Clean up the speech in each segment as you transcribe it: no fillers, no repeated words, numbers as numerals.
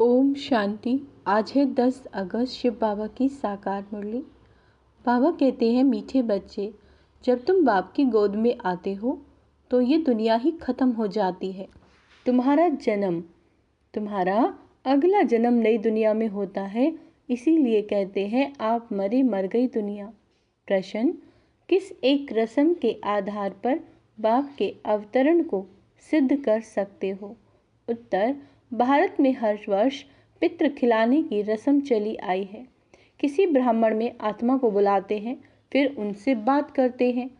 ओम शांति। आज है 10 अगस्त, शिव बाबा की साकार मुरली। बाबा कहते हैं, मीठे बच्चे, जब तुम बाप की गोद में आते हो तो ये दुनिया ही खत्म हो जाती है। तुम्हारा अगला जन्म नई दुनिया में होता है। इसीलिए कहते हैं, आप मरे मर गई दुनिया। प्रश्न, किस एक रस्म के आधार पर बाप के अवतरण को सिद्ध कर सकते हो? उत्तर, भारत में हर वर्ष पितृ खिलाने की रस्म चली आई है। किसी ब्राह्मण में आत्मा को बुलाते हैं, फिर उनसे बात करते हैं,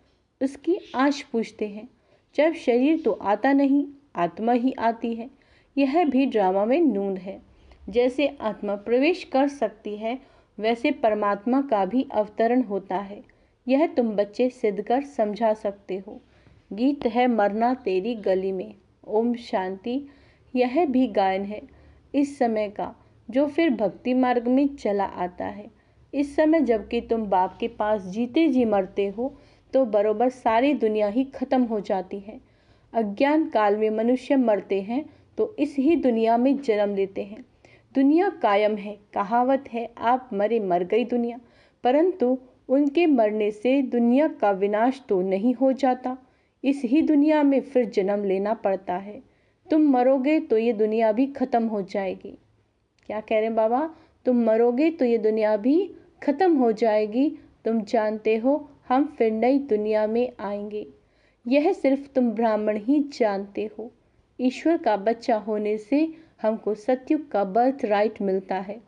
उसकी आश पूछते हैं। जब शरीर तो आता नहीं, आत्मा ही आती है। यह भी ड्रामा में नूंद है। जैसे आत्मा प्रवेश कर सकती है, वैसे परमात्मा का भी अवतरण होता है। यह तुम बच्चे सिद्ध कर समझा सकते हो। गीत है मरना तेरी गली में। ओम शांति। यह भी गायन है इस समय का, जो फिर भक्ति मार्ग में चला आता है। इस समय जबकि तुम बाप के पास जीते जी मरते हो, तो बरोबर सारी दुनिया ही खत्म हो जाती है। अज्ञान काल में मनुष्य मरते हैं तो इस ही दुनिया में जन्म लेते हैं। दुनिया कायम है, कहावत है, आप मरे मर गई दुनिया। परंतु उनके मरने से दुनिया का विनाश तो नहीं हो जाता। इस ही दुनिया में फिर जन्म लेना पड़ता है। तुम मरोगे तो ये दुनिया भी खत्म हो जाएगी। क्या कह रहे हैं बाबा? तुम मरोगे तो ये दुनिया भी खत्म हो जाएगी। तुम जानते हो, हम फिर नई दुनिया में आएंगे। यह सिर्फ तुम ब्राह्मण ही जानते हो। ईश्वर का बच्चा होने से हमको सतयुग का बर्थ राइट मिलता है,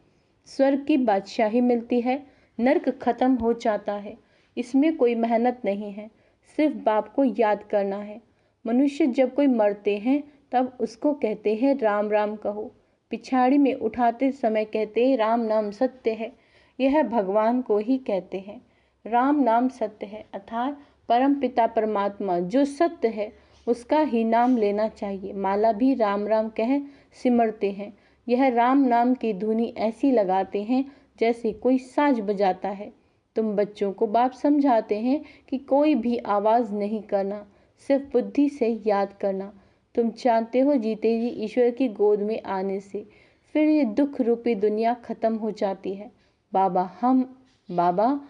स्वर्ग की बादशाही मिलती है, नर्क खत्म हो जाता है। इसमें कोई मेहनत नहीं है, सिर्फ बाप को याद करना है। मनुष्य जब कोई मरते हैं तब उसको कहते हैं राम राम कहो। पिछाड़ी में उठाते समय कहते हैं राम नाम सत्य है। यह भगवान को ही कहते हैं। राम नाम सत्य है, अर्थात परम पिता परमात्मा जो सत्य है उसका ही नाम लेना चाहिए। माला भी राम राम कह सिमरते हैं। यह राम नाम की धुनी ऐसी लगाते हैं जैसे कोई साज बजाता है। तुम बच्चों को बाप समझाते हैं कि कोई भी आवाज़ नहीं करना, सिर्फ बुद्धि से याद करना। तुम जानते हो, जीते जी ईश्वर की गोद में आने से फिर ये दुख रूपी दुनिया खत्म हो जाती है। बाबा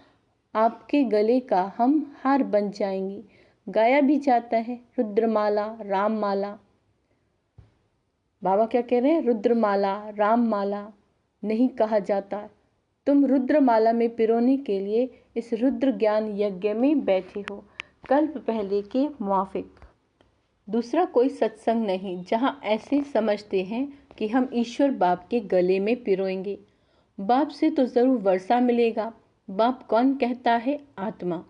आपके गले का हम हार बन जाएंगे। गाया भी जाता है, रुद्रमाला राम माला। बाबा क्या कह रहे हैं? रुद्रमाला राम माला नहीं कहा जाता। तुम रुद्रमाला में पिरोने के लिए इस रुद्र ज्ञान यज्ञ में बैठे हो, कल्प पहले के मुआफिक। दूसरा कोई सत्संग नहीं जहाँ ऐसे समझते हैं कि हम ईश्वर बाप के गले में पिरोएंगे। बाप से तो ज़रूर वर्षा मिलेगा। बाप कौन कहता है? आत्मा।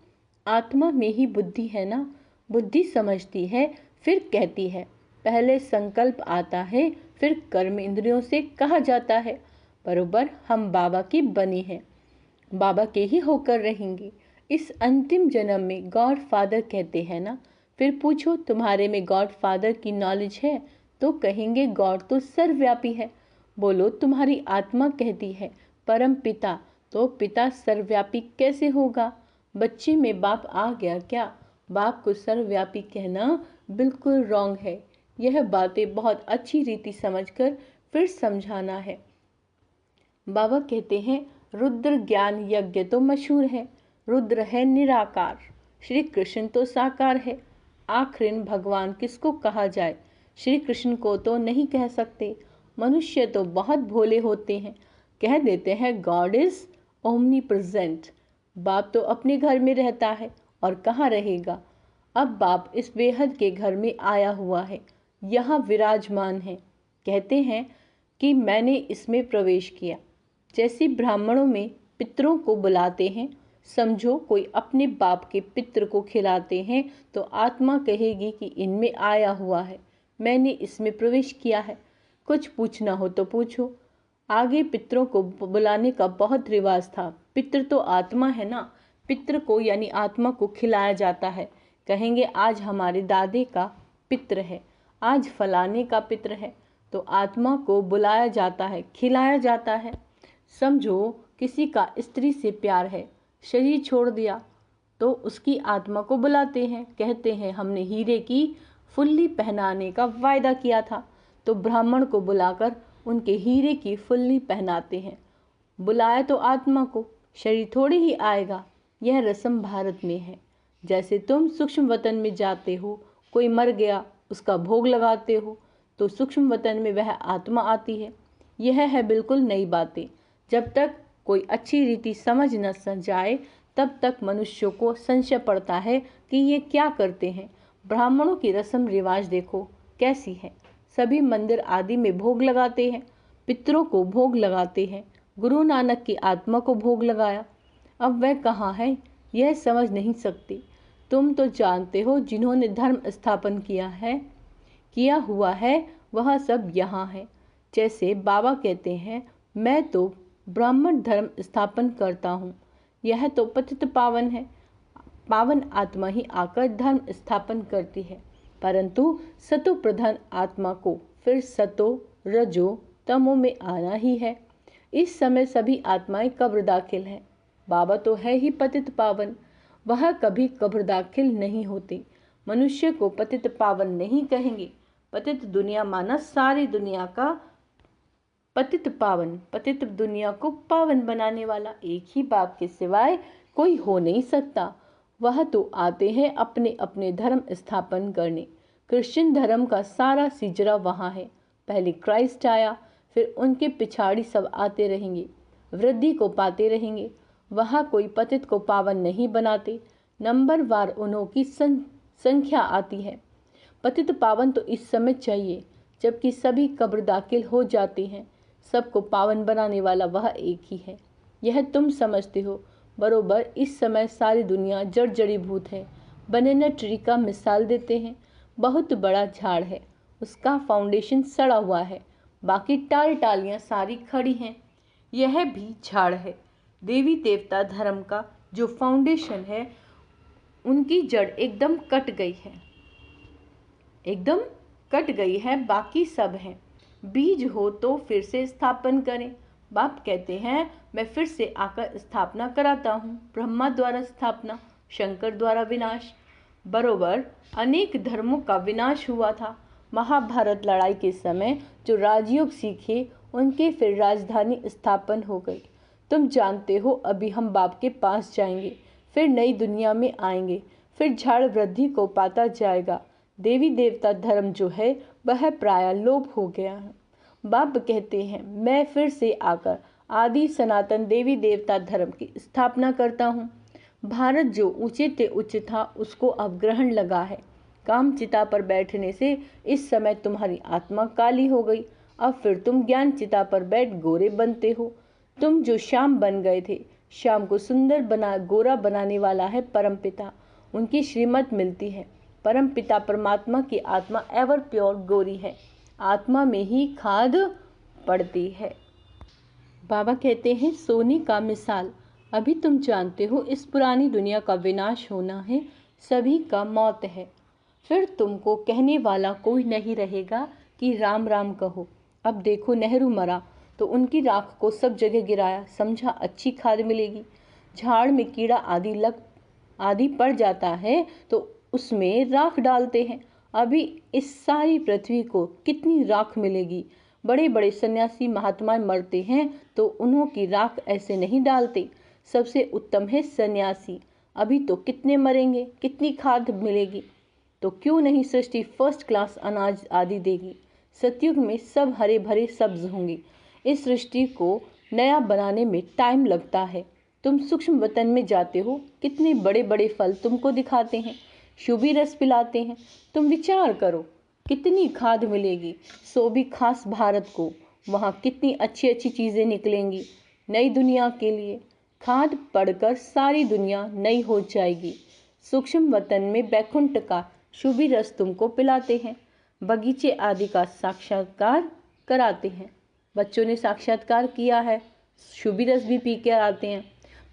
आत्मा में ही बुद्धि है ना। बुद्धि समझती है, फिर कहती है। पहले संकल्प आता है, फिर कर्म इंद्रियों से कहा जाता है। बरोबर हम बाबा की बनी हैं, बाबा के ही होकर रहेंगे। इस अंतिम जन्म में गॉड फादर कहते हैं ना। फिर पूछो, तुम्हारे में गॉड फादर की नॉलेज है? तो कहेंगे गॉड तो सर्वव्यापी है। बोलो, तुम्हारी आत्मा कहती है परम पिता, तो पिता सर्वव्यापी कैसे होगा? बच्चे में बाप आ गया क्या? बाप को सर्वव्यापी कहना बिल्कुल रॉन्ग है। यह बातें बहुत अच्छी रीति समझकर फिर समझाना है। बाबा कहते हैं, रुद्र ज्ञान यज्ञ तो मशहूर है। रुद्र है निराकार, श्री कृष्ण तो साकार है। आखिर भगवान किसको कहा जाए? श्री कृष्ण को तो नहीं कह सकते। मनुष्य तो बहुत भोले होते हैं, कह देते हैं गॉड इज ओमनी प्रेजेंट। बाप तो अपने घर में रहता है और कहाँ रहेगा। अब बाप इस बेहद के घर में आया हुआ है, यहाँ विराजमान है। कहते हैं कि मैंने इसमें प्रवेश किया। जैसे ब्राह्मणों में पितरों को बुलाते हैं, समझो कोई अपने बाप के पित्र को खिलाते हैं, तो आत्मा कहेगी कि इनमें आया हुआ है, मैंने इसमें प्रवेश किया है। कुछ पूछना हो तो पूछो। आगे पितरों को बुलाने का बहुत रिवाज था। पितृ तो आत्मा है ना। पितृ को यानी आत्मा को खिलाया जाता है। कहेंगे आज हमारे दादे का पितृ है, आज फलाने का पितृ है, तो आत्मा को बुलाया जाता है, खिलाया जाता है। समझो किसी का स्त्री से प्यार है, शरीर छोड़ दिया, तो उसकी आत्मा को बुलाते हैं, कहते हैं हमने हीरे की फुल्ली पहनाने का वायदा किया था। तो ब्राह्मण को बुलाकर उनके हीरे की फुल्ली पहनाते हैं। बुलाया तो आत्मा को, शरीर थोड़ी ही आएगा। यह रस्म भारत में है। जैसे तुम सूक्ष्म वतन में जाते हो, कोई मर गया, उसका भोग लगाते हो, तो सूक्ष्म वतन में वह आत्मा आती है। यह है बिल्कुल नई बातें। जब तक कोई अच्छी रीति समझ न जाए तब तक मनुष्यों को संशय पड़ता है कि ये क्या करते हैं। ब्राह्मणों की रस्म रिवाज देखो कैसी है। सभी मंदिर आदि में भोग लगाते हैं, पितरों को भोग लगाते हैं। गुरु नानक की आत्मा को भोग लगाया, अब वह कहाँ है यह समझ नहीं सकते। तुम तो जानते हो, जिन्होंने धर्म स्थापन किया हुआ है वह सब यहाँ है। जैसे बाबा कहते हैं, मैं तो ब्राह्मण धर्म स्थापन करता हूँ। यह तो पतित पावन है। पावन आत्मा ही आकर धर्म स्थापन करती है, परंतु सतो प्रधान आत्मा को फिर सतो रजो तमो में आना ही है। इस समय सभी आत्माएं कब्र दाखिल हैं। बाबा तो है ही पतित पावन, वह कभी कब्र दाखिल नहीं होते। मनुष्य को पतित पावन नहीं कहेंगे। पतित दुनिया माना सारी दुनिया का पतित पावन। पतित दुनिया को पावन बनाने वाला एक ही बाप के सिवाय कोई हो नहीं सकता। वह तो आते हैं अपने अपने धर्म स्थापन करने। क्रिश्चियन धर्म का सारा सिजरा वहाँ है। पहले क्राइस्ट आया, फिर उनके पिछाड़ी सब आते रहेंगे, वृद्धि को पाते रहेंगे। वहाँ कोई पतित को पावन नहीं बनाते, नंबर वार उन्हों की संख्या आती है। पतित पावन तो इस समय चाहिए, जबकि सभी कब्र दाखिल हो जाते हैं। सबको पावन बनाने वाला वह एक ही है। यह तुम समझते हो। बरोबर इस समय सारी दुनिया जड़ जड़ीभूत है। बनाना ट्री का मिसाल देते हैं। बहुत बड़ा झाड़ है, उसका फाउंडेशन सड़ा हुआ है, बाकी टालियां सारी खड़ी हैं। यह भी झाड़ है। देवी देवता धर्म का जो फाउंडेशन है, उनकी जड़ एकदम कट गई है, बाकी सब है। बीज हो तो फिर से स्थापन करें। बाप कहते हैं, मैं फिर से आकर स्थापना कराता हूँ। ब्रह्मा द्वारा स्थापना, शंकर द्वारा विनाश। बरोबर अनेक धर्मों का विनाश हुआ था। महाभारत लड़ाई के समय जो राजयोग सीखे, उनके फिर राजधानी स्थापन हो गई। तुम जानते हो, अभी हम बाप के पास जाएंगे, फिर नई दुनिया में आएंगे, फिर झाड़ वृद्धि को पाता जाएगा। देवी देवता धर्म जो है वह प्राय लोप हो गया है। बाप कहते हैं, मैं फिर से आकर आदि सनातन देवी देवता धर्म की स्थापना करता हूँ। भारत जो ऊंचे ते उच्च था, उसको अब ग्रहण लगा है। काम चिता पर बैठने से इस समय तुम्हारी आत्मा काली हो गई। अब फिर तुम ज्ञान चिता पर बैठ गोरे बनते हो। तुम जो श्याम बन गए थे, श्याम को सुंदर गोरा बनाने वाला है परमपिता। उनकी श्रीमत मिलती है। परमपिता परमात्मा की आत्मा एवर प्योर गोरी है। आत्मा में ही खाद पड़ती है। बाबा कहते हैं, सोने का मिसाल। अभी तुम जानते हो, इस पुरानी दुनिया का विनाश होना है, सभी का मौत है। फिर तुमको कहने वाला कोई नहीं रहेगा कि राम राम कहो। अब देखो, नेहरू मरा तो उनकी राख को सब जगह गिराया, समझा अच्छी खाद मिलेगी। झाड़ में कीड़ा आदि पड़ जाता है तो उसमें राख डालते हैं। अभी इस सारी पृथ्वी को कितनी राख मिलेगी। बड़े बड़े सन्यासी महात्मा मरते हैं तो उन्हों की राख ऐसे नहीं डालते। सबसे उत्तम है सन्यासी। अभी तो कितने मरेंगे, कितनी खाद मिलेगी। तो क्यों नहीं सृष्टि फर्स्ट क्लास अनाज आदि देगी। सतयुग में सब हरे भरे सब्ज होंगे। इस सृष्टि को नया बनाने में टाइम लगता है। तुम सूक्ष्म वतन में जाते हो, कितने बड़े बड़े फल तुमको दिखाते हैं, शुभी रस पिलाते हैं। तुम विचार करो, कितनी खाद मिलेगी, सो भी खास भारत को। वहाँ कितनी अच्छी अच्छी चीज़ें निकलेंगी नई दुनिया के लिए। खाद पड़कर सारी दुनिया नई हो जाएगी। सूक्ष्म वतन में बैकुंठ का शुभी रस तुमको पिलाते हैं। बगीचे आदि का साक्षात्कार कराते हैं। बच्चों ने साक्षात्कार किया है, शुभी रस भी पी के आते हैं।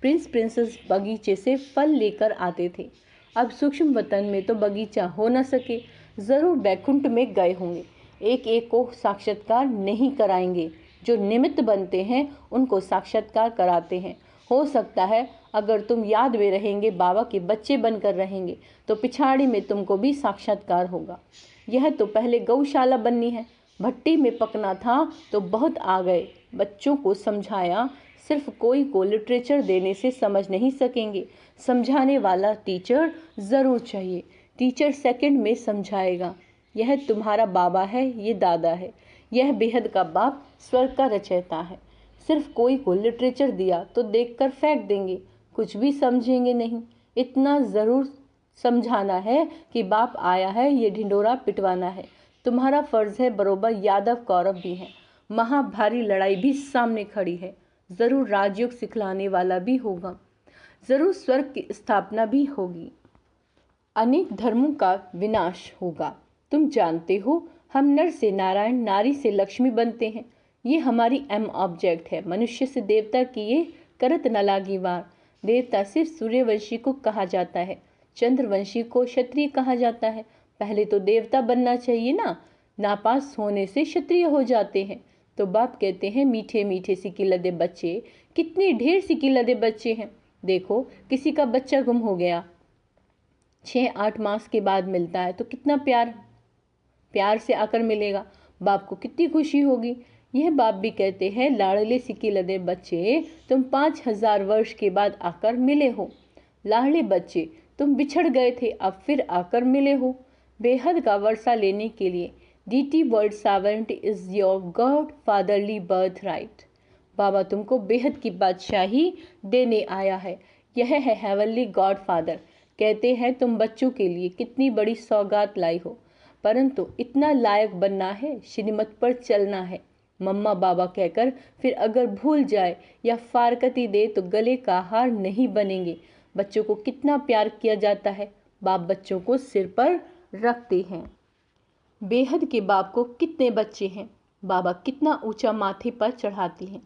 प्रिंस प्रिंसेस बगीचे से फल लेकर आते थे। अब सूक्ष्म वतन में तो बगीचा हो न सके, ज़रूर बैकुंठ में गए होंगे। एक एक को साक्षात्कार नहीं कराएंगे। जो निमित्त बनते हैं उनको साक्षात्कार कराते हैं। हो सकता है अगर तुम याद में रहेंगे, बाबा के बच्चे बनकर रहेंगे, तो पिछाड़ी में तुमको भी साक्षात्कार होगा। यह तो पहले गौशाला बननी है, भट्टी में पकना था तो बहुत आ गए। बच्चों को समझाया, सिर्फ कोई को लिटरेचर देने से समझ नहीं सकेंगे, समझाने वाला टीचर ज़रूर चाहिए। टीचर सेकंड में समझाएगा। यह तुम्हारा बाबा है, ये दादा है, यह बेहद का बाप स्वर्ग का रचयिता है। सिर्फ कोई को लिटरेचर दिया तो देखकर फेंक देंगे, कुछ भी समझेंगे नहीं। इतना ज़रूर समझाना है कि बाप आया है, ये ढिंडोरा पिटवाना है। तुम्हारा फर्ज है बरोबर यादव कौरव भी हैं, महाभारी लड़ाई भी सामने खड़ी है। ज़रूर राजयोग सिखलाने वाला भी होगा, ज़रूर स्वर्ग की स्थापना भी होगी, अनेक धर्मों का विनाश होगा। तुम जानते हो हम नर से नारायण, नारी से लक्ष्मी बनते हैं। ये हमारी ऑब्जेक्ट है। मनुष्य से देवता की ये करत न लागी वार। देवता सिर्फ सूर्यवंशी को कहा जाता है, चंद्रवंशी को क्षत्रिय कहा जाता है। पहले तो देवता बनना चाहिए ना, नापास होने से क्षत्रिय हो जाते हैं। तो बाप कहते हैं मीठे मीठे सिकिलदे बच्चे, कितने ढेर सिकिलदे बच्चे हैं। देखो किसी का बच्चा गुम हो गया, 6-8 मास के बाद मिलता है तो कितना प्यार से आकर मिलेगा, बाप को कितनी खुशी होगी। यह बाप भी कहते हैं लाड़ले सिकिलदे बच्चे, तुम 5000 वर्ष के बाद आकर मिले हो। लाड़ले बच्चे, तुम बिछड़ गए थे, अब फिर आकर मिले हो बेहद का वर्षा लेने के लिए। Deity world sovereignty is your god fatherly birth right. बाबा तुमको बेहद की बादशाही देने आया है। यह है हेवनली गॉड फादर। कहते हैं तुम बच्चों के लिए कितनी बड़ी सौगात लाई हो, परंतु इतना लायक बनना है, श्रीमत पर चलना है। मम्मा बाबा कहकर फिर अगर भूल जाए या फारकती दे तो गले का हार नहीं बनेंगे। बच्चों को कितना प्यार किया जाता है, बाप बच्चों को सिर पर रखते हैं। बेहद के बाप को कितने बच्चे हैं, बाबा कितना ऊंचा माथे पर चढ़ाते हैं।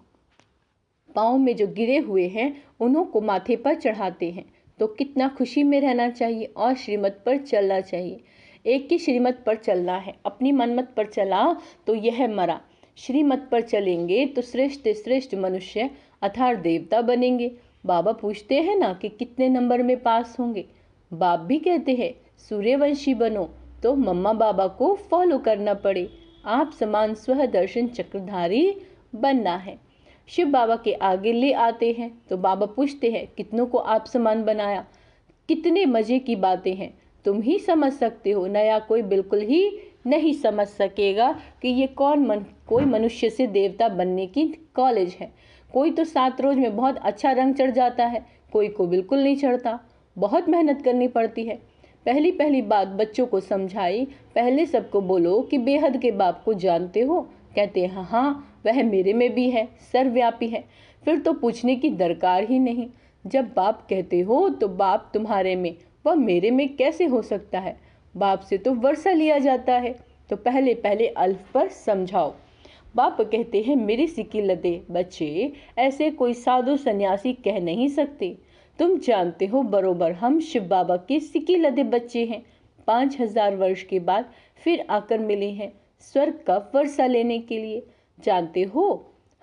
पाँव में जो गिरे हुए हैं उन्हों को माथे पर चढ़ाते हैं। तो कितना खुशी में रहना चाहिए और श्रीमत पर चलना चाहिए। एक की श्रीमत पर चलना है, अपनी मनमत पर चला तो यह मरा। श्रीमत पर चलेंगे तो श्रेष्ठ श्रेष्ठ मनुष्य अर्थात देवता बनेंगे। बाबा पूछते हैं ना कि कितने नंबर में पास होंगे। बाप भी कहते हैं सूर्यवंशी बनो तो मम्मा बाबा को फॉलो करना पड़े, आप समान स्व दर्शन चक्रधारी बनना है। शिव बाबा के आगे ले आते हैं तो बाबा पूछते हैं कितनों को आप समान बनाया। कितने मजे की बातें हैं, तुम ही समझ सकते हो, नया कोई बिल्कुल ही नहीं समझ सकेगा कि ये कोई मनुष्य से देवता बनने की कॉलेज है। कोई तो 7 रोज में बहुत अच्छा रंग चढ़ जाता है, कोई को बिल्कुल नहीं चढ़ता, बहुत मेहनत करनी पड़ती है। पहली पहली बात बच्चों को समझाई, पहले सबको बोलो कि बेहद के बाप को जानते हो। कहते हैं हाँ, वह मेरे में भी है, सर्वव्यापी है। फिर तो पूछने की दरकार ही नहीं। जब बाप कहते हो तो बाप तुम्हारे में, वह मेरे में कैसे हो सकता है। बाप से तो वर्षा लिया जाता है, तो पहले पहले अल्फ पर समझाओ। बाप कहते हैं मेरे सिकिलदे बच्चे, ऐसे कोई साधु सन्यासी कह नहीं सकते। तुम जानते हो बरोबर हम शिव बाबा के सिकिलदे बच्चे हैं। 5000 वर्ष के बाद फिर आकर मिले हैं स्वर्ग का वर्षा लेने के लिए। जानते हो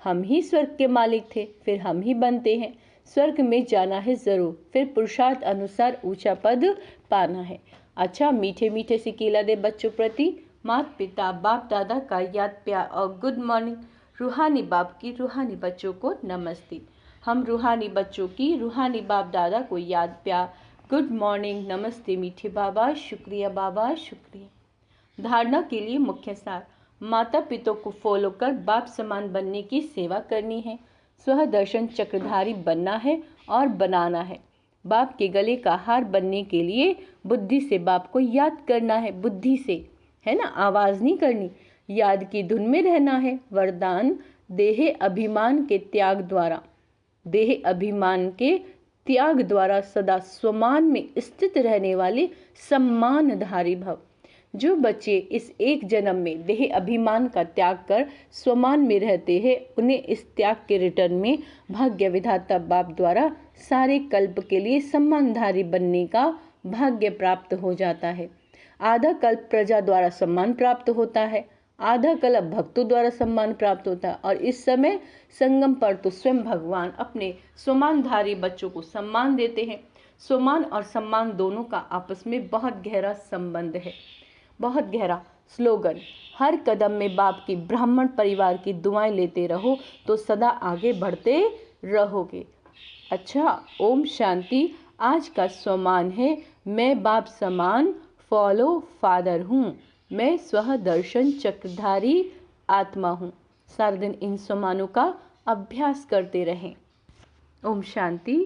हम ही स्वर्ग के मालिक थे, फिर हम ही बनते हैं। स्वर्ग में जाना है जरूर, फिर पुरुषार्थ अनुसार ऊंचा पद पाना है। अच्छा मीठे मीठे सिकिलदे बच्चों प्रति माता पिता बाप दादा का याद प्यार और गुड मॉर्निंग। रूहानी बाप की रूहानी बच्चों को नमस्ते। हम रूहानी बच्चों की रूहानी बाप दादा को याद प्यार, गुड मॉर्निंग, नमस्ते मीठे बाबा, शुक्रिया बाबा, शुक्रिया। धारणा के लिए मुख्य सार, माता पिता को फॉलो कर बाप समान बनने की सेवा करनी है, स्व दर्शन चक्रधारी बनना है और बनाना है। बाप के गले का हार बनने के लिए बुद्धि से बाप को याद करना है, बुद्धि से, है ना, आवाज नहीं करनी, याद की धुन में रहना है। वरदान, देह अभिमान के त्याग द्वारा, देह अभिमान के त्याग द्वारा सदा स्वमान में स्थित रहने वाले सम्मानधारी भव। जो बच्चे इस एक जन्म में देह अभिमान का त्याग कर स्वमान में रहते हैं, उन्हें इस त्याग के रिटर्न में भाग्य विधाता बाप द्वारा सारे कल्प के लिए सम्मानधारी बनने का भाग्य प्राप्त हो जाता है। आधा कल्प प्रजा द्वारा सम्मान प्राप्त होता है, आधा कल्प भक्तों द्वारा सम्मान प्राप्त होता है, और इस समय संगम पर तो स्वयं भगवान अपने स्वमानधारी बच्चों को सम्मान देते हैं। स्वमान और सम्मान दोनों का आपस में बहुत गहरा संबंध है, बहुत गहरा। स्लोगन, हर कदम में बाप की ब्राह्मण परिवार की दुआएं लेते रहो तो सदा आगे बढ़ते रहोगे। अच्छा, ओम शांति। आज का स्वमान है, मैं बाप समान फॉलो फादर हूँ, मैं स्व दर्शन चक्रधारी आत्मा हूँ। सारा दिन इन स्वमानों का अभ्यास करते रहें। ओम शांति।